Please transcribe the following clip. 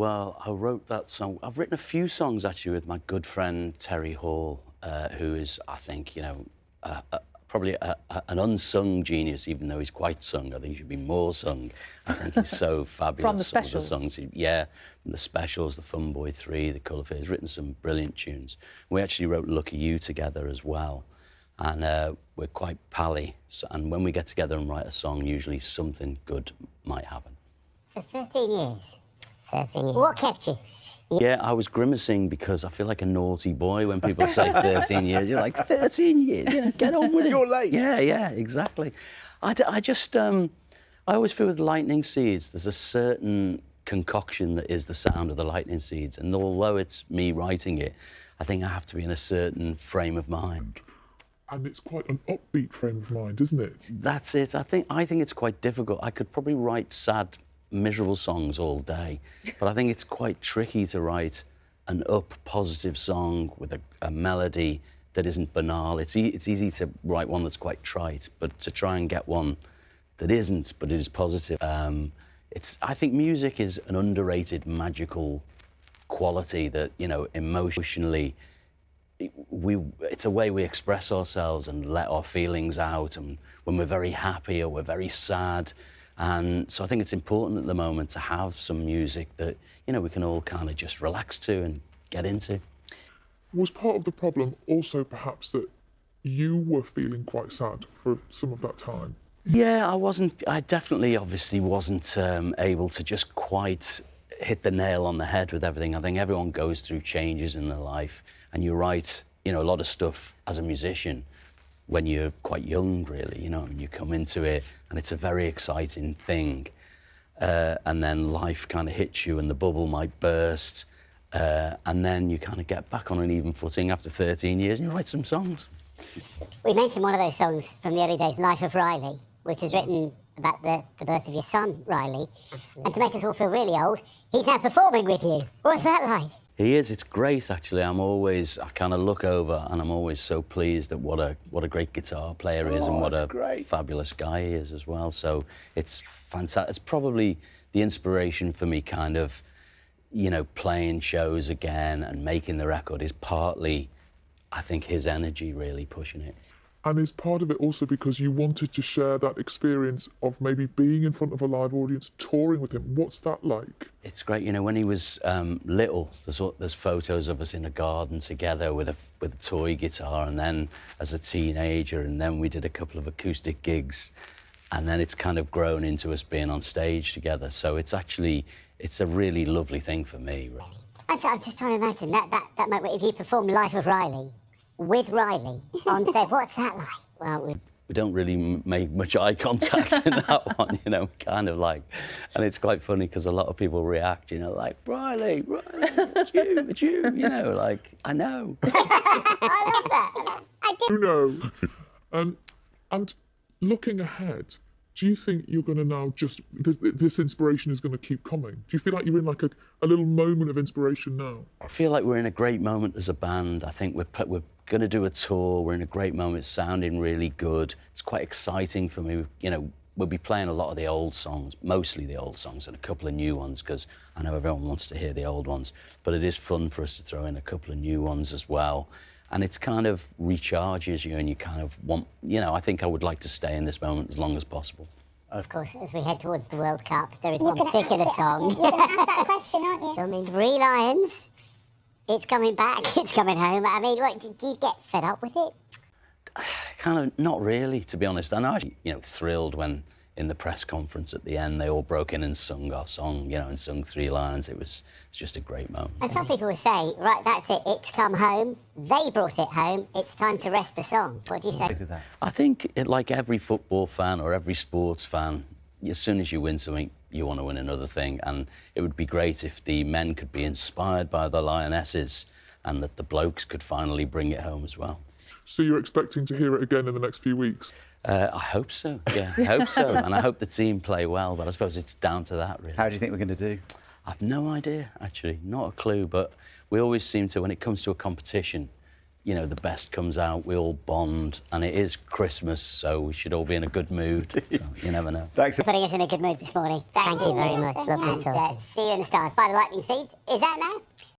Well, I wrote that song. I've written a few songs, actually, with my good friend Terry Hall, who is, I think, you know, probably an unsung genius, even though he's quite sung. I think he should be more sung. I think he's so fabulous. From the Specials? Some of the songs, yeah, from the Specials, the Fun Boy 3, the Colour Fear. He's written some brilliant tunes. We actually wrote Lucky You together as well. And we're quite pally. So, and when we get together and write a song, usually something good might happen. So 13 years. 13 years. What kept you? Yeah, I was grimacing because I feel like a naughty boy when people say 13 years. You're like, 13 years, you know, get on with it. You're late. Yeah, exactly. I just, I always feel with Lightning Seeds, there's a certain concoction that is the sound of the Lightning Seeds. And although it's me writing it, I think I have to be in a certain frame of mind. And it's quite an upbeat frame of mind, isn't it? That's it. I think it's quite difficult. I could probably write sad, miserable songs all day, but I think it's quite tricky to write an positive song with a melody that isn't banal. It's easy to write one that's quite trite, but to try and get one that isn't, but it is positive. I think music is an underrated, magical quality that, you know, emotionally, it's a way we express ourselves and let our feelings out, and when we're very happy or we're very sad. And so I think it's important at the moment to have some music that, you know, we can all kind of just relax to and get into. Was part of the problem also perhaps that you were feeling quite sad for some of that time? Yeah, I definitely obviously wasn't able to just quite hit the nail on the head with everything. I think everyone goes through changes in their life, and you write, you know, a lot of stuff as a musician when you're quite young, really, you know, and you come into it and it's a very exciting thing. And then life kind of hits you and the bubble might burst. And then you kind of get back on an even footing after 13 years and you write some songs. We mentioned one of those songs from the early days, Life of Riley, which was written about the birth of your son, Riley. Absolutely. And to make us all feel really old, he's now performing with you. What's that like? He is. It's great, actually. I kind of look over and I'm always so pleased at what a great guitar player is and what a fabulous guy he is as well. So it's fantastic. It's probably the inspiration for me, kind of, you know, playing shows again and making the record is partly, I think, his energy really pushing it. And is part of it also because you wanted to share that experience of maybe being in front of a live audience, touring with him? What's that like? It's great. You know, when he was little, there's photos of us in a garden together with a toy guitar, and then as a teenager, and then we did a couple of acoustic gigs, and then it's kind of grown into us being on stage together. So it's a really lovely thing for me. Really. I'm just trying to imagine that moment if you perform Life of Riley with Riley on stage. What's that like? Well, we don't really make much eye contact in that one, you know, kind of like. And it's quite funny because a lot of people react, you know, like, Riley, it's you, you know, like, I know. I love that. I do. You know. And looking ahead, do you think you're going to now just, this inspiration is going to keep coming? Do you feel like you're in like a little moment of inspiration now? I feel like we're in a great moment as a band. I think we're going to do a tour. We're in a great moment. It's sounding really good. It's quite exciting for me. You know, we'll be playing a lot of the old songs, mostly the old songs, and a couple of new ones, because I know everyone wants to hear the old ones. But it is fun for us to throw in a couple of new ones as well. And it's kind of recharges you, and you kind of want, you know, I think I would like to stay in this moment as long as possible. Of course, as we head towards the World Cup, there is one particular song. You're going to ask that question, aren't you? Filming 3 Lions. It's coming back, it's coming home. I mean, what, do you get fed up with it? Kind of, not really, to be honest. And I was, you know, thrilled when in the press conference at the end, they all broke in and sung our song, you know, and sung 3 lines. It was just a great moment. And some people will say, right, that's it, it's come home. They brought it home. It's time to rest the song. What do you say? I think, like every football fan or every sports fan, as soon as you win something, you want to win another thing. And it would be great if the men could be inspired by the Lionesses and that the blokes could finally bring it home as well. So you're expecting to hear it again in the next few weeks? I hope so, yeah, I hope so. And I hope the team play well, but I suppose it's down to that, really. How do you think we're going to do? I've no idea, actually, not a clue, but we always seem to, when it comes to a competition, you know, the best comes out, we all bond, and it is Christmas, so we should all be in a good mood. So you never know. Thanks. For putting us in a good mood this morning. Thank you very much. Lovely And talking. see you in the stars. By the Lightning Seeds is out now.